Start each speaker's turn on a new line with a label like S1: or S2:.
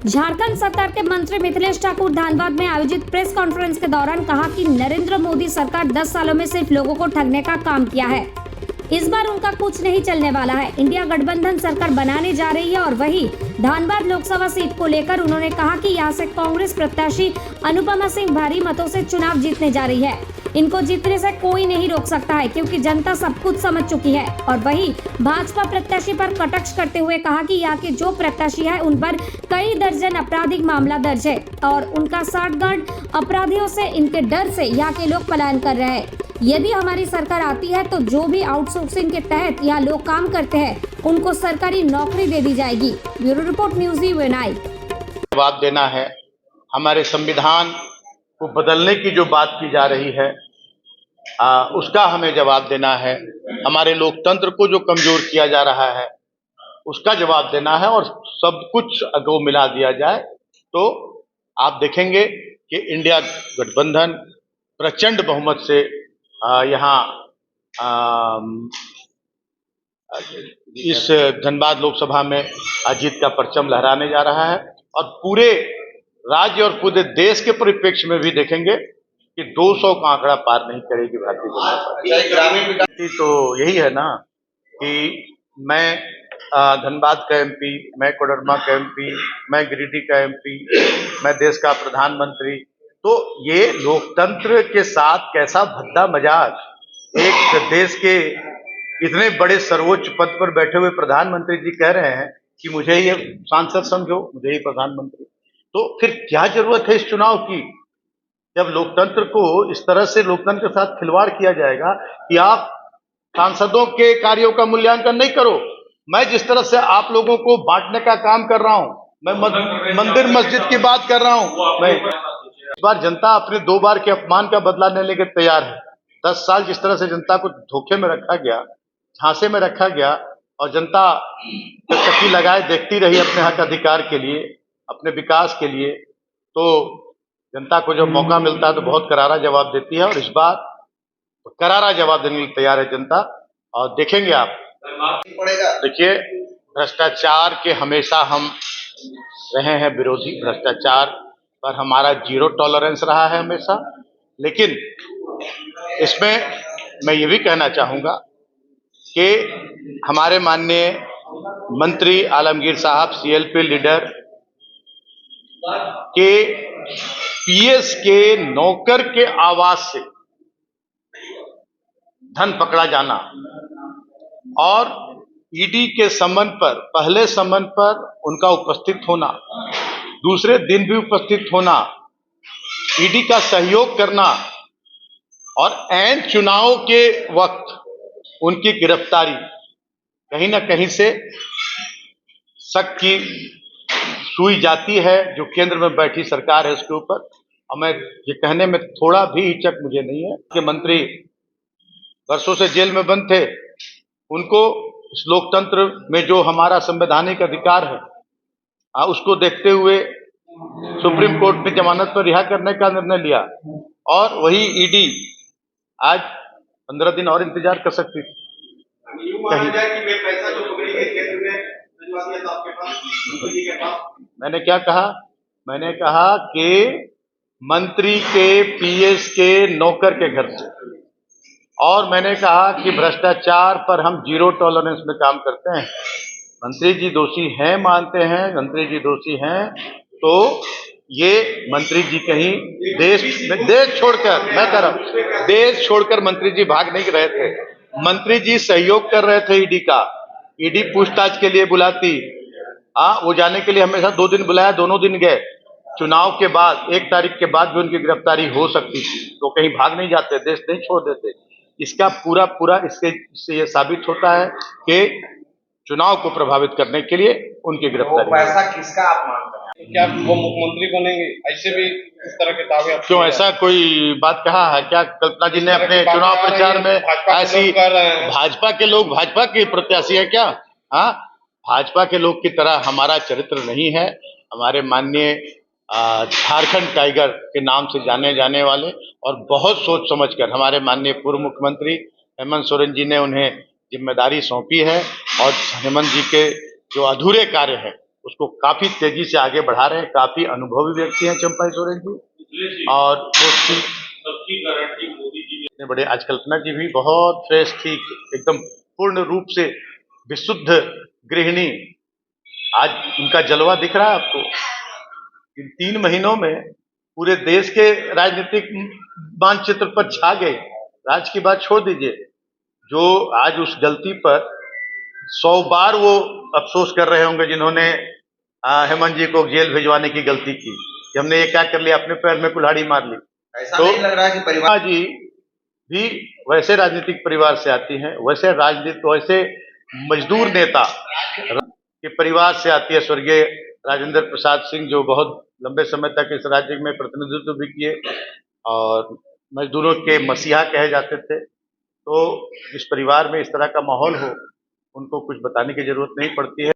S1: झारखंड सरकार के मंत्री मिथिलेश ठाकुर धनबाद में आयोजित प्रेस कॉन्फ्रेंस के दौरान कहा कि नरेंद्र मोदी सरकार 10 सालों में सिर्फ लोगों को ठगने का काम किया है। इस बार उनका कुछ नहीं चलने वाला है। इंडिया गठबंधन सरकार बनाने जा रही है और वही धनबाद लोकसभा सीट को लेकर उन्होंने कहा कि यहां से कांग्रेस प्रत्याशी अनुपमा सिंह भारी मतों से चुनाव जीतने जा रही है। इनको जीतने से कोई नहीं रोक सकता है क्योंकि जनता सब कुछ समझ चुकी है। और वही भाजपा प्रत्याशी पर कटाक्ष करते हुए कहा कि यहाँ के जो प्रत्याशी है उन पर कई दर्जन आपराधिक मामला दर्ज है और उनका साठगांठ अपराधियों से इनके डर से यहाँ के लोग पलायन कर रहे हैं। यदि हमारी सरकार आती है तो जो भी आउटसोर्सिंग के तहत यहाँ लोग काम करते हैं उनको सरकारी नौकरी दे दी जाएगी। Bureau report news Uni.
S2: जवाब देना है, हमारे संविधान को बदलने की जो बात की जा रही है उसका हमें जवाब देना है। हमारे लोकतंत्र को जो कमजोर किया जा रहा है उसका जवाब देना है और सब कुछ अगर मिला दिया जाए तो आप देखेंगे कि इंडिया गठबंधन प्रचंड बहुमत से यहाँ इस धनबाद लोकसभा में जीत का परचम लहराने जा रहा है और पूरे राज्य और पूरे देश के परिप्रेक्ष्य में भी देखेंगे कि 200 का आंकड़ा पार नहीं करेगी भारतीय जनता पार्टी। तो यही है ना कि मैं धनबाद का एमपी, मैं कोडरमा का एमपी, मैं गिरिडीह का एमपी, मैं देश का प्रधानमंत्री। तो ये लोकतंत्र के साथ कैसा भद्दा मजाक, एक देश के इतने बड़े सर्वोच्च पद पर बैठे हुए प्रधानमंत्री जी कह रहे हैं कि मुझे ये सांसद समझो, मुझे ही प्रधानमंत्री। तो फिर क्या जरूरत है इस चुनाव की, जब लोकतंत्र को इस तरह से लोकतंत्र के साथ खिलवाड़ किया जाएगा कि आप सांसदों के कार्यों का मूल्यांकन नहीं करो। मैं जिस तरह से आप लोगों को बांटने का काम कर रहा हूं, मैं मंदिर मस्जिद की बात कर रहा हूं, मैं इस बार जनता अपने 2 बार के अपमान का बदला लेने के तैयार है। 10 साल जिस तरह से जनता को धोखे में रखा गया, झांसे में रखा गया और जनता टकटकी लगाए देखती रही अपने हक अधिकार के लिए, अपने विकास के लिए, तो जनता को जब मौका मिलता है तो बहुत करारा जवाब देती है और इस बार करारा जवाब देने के लिए तैयार है जनता। और देखेंगे आप, देखिए भ्रष्टाचार के हमेशा हम रहे हैं विरोधी, भ्रष्टाचार पर हमारा 0 टॉलरेंस रहा है हमेशा। लेकिन इसमें मैं ये भी कहना चाहूँगा कि हमारे माननीय मंत्री आलमगीर साहब सीएलपी लीडर के पीएस के नौकर के आवाज से धन पकड़ा जाना और ईडी के समन पर, पहले समन पर उनका उपस्थित होना, दूसरे दिन भी उपस्थित होना, ईडी का सहयोग करना और ऐन चुनाव के वक्त उनकी गिरफ्तारी, कहीं ना कहीं से शक की सुई जाती है जो केंद्र में बैठी सरकार है उसके ऊपर। और मैं ये कहने में थोड़ा भी हिचक मुझे नहीं है कि मंत्री वर्षों से जेल में बंद थे, उनको इस लोकतंत्र में जो हमारा संवैधानिक अधिकार है उसको देखते हुए सुप्रीम कोर्ट ने जमानत पर रिहा करने का निर्णय लिया और वही ईडी आज 15 दिन और इंतजार कर सकती थी। मैंने क्या कहा? मैंने कहा कि मंत्री के पीएस के नौकर के घर से, और मैंने कहा कि भ्रष्टाचार पर हम 0 टॉलरेंस में काम करते हैं। मंत्री जी दोषी हैं, मानते हैं, मंत्री जी दोषी हैं तो ये मंत्री जी कहीं देश छोड़कर, मैं कह रहा हूं देश छोड़कर मंत्री जी भाग नहीं रहे थे। मंत्री जी सहयोग कर रहे थे ईडी का। ईडी पूछताछ के लिए बुलाती, वो जाने के लिए हमेशा 2 दिन बुलाया, दोनों दिन गए। चुनाव के बाद 1 तारीख के बाद भी उनकी गिरफ्तारी हो सकती थी, तो कहीं भाग नहीं जाते, देश नहीं छोड़ देते। इसका पूरा इससे ये साबित होता है कि चुनाव को प्रभावित करने के लिए उनकी गिरफ्तारी।
S3: पैसा किसका आप मानते हैं? क्या वो मुख्यमंत्री बनेंगे? ऐसे भी इस तरह के दावे
S2: क्यों, ऐसा कोई बात कहा है क्या? कल्पना जी ने अपने चुनाव प्रचार में ऐसी, भाजपा के लोग भाजपा के प्रत्याशी है क्या? हाँ, भाजपा के लोग की तरह हमारा चरित्र नहीं है। हमारे माननीय झारखंड टाइगर के नाम से जाने जाने वाले और बहुत सोच समझकर हमारे माननीय पूर्व मुख्यमंत्री हेमंत सोरेन जी ने उन्हें जिम्मेदारी सौंपी है और हेमंत जी के जो अधूरे कार्य हैं उसको काफी तेजी से आगे बढ़ा रहे हैं। काफी अनुभवी व्यक्ति हैं चंपा सोरेन जी, और वो सबकी गारंटी मोदी जी ने बड़े। आज कल्पना जी भी बहुत फ्रेश थी, एकदम पूर्ण रूप से विशुद्ध गृहिणी। आज उनका जलवा दिख रहा है आपको। इन 3 महीनों में पूरे देश के राजनीतिक मानचित्र पर छा गए। राज्य की बात छोड़ दीजिए, जो आज उस गलती पर 100 बार वो अफसोस कर रहे होंगे जिन्होंने हेमंत जी को जेल भिजवाने की गलती की कि हमने ये क्या कर लिया, अपने पैर में कुल्हाड़ी मार ली।
S4: ऐसा
S2: तो
S4: नहीं लग रहा है कि परिवार
S2: जी भी वैसे राजनीतिक परिवार से आती हैं, वैसे मजदूर नेता के परिवार से आती है। स्वर्गीय राजेंद्र प्रसाद सिंह जो बहुत लंबे समय तक इस राज्य में प्रतिनिधित्व भी किए और मजदूरों के मसीहा कहे जाते थे। तो जिस परिवार में इस तरह का माहौल हो, उनको कुछ बताने की जरूरत नहीं पड़ती है।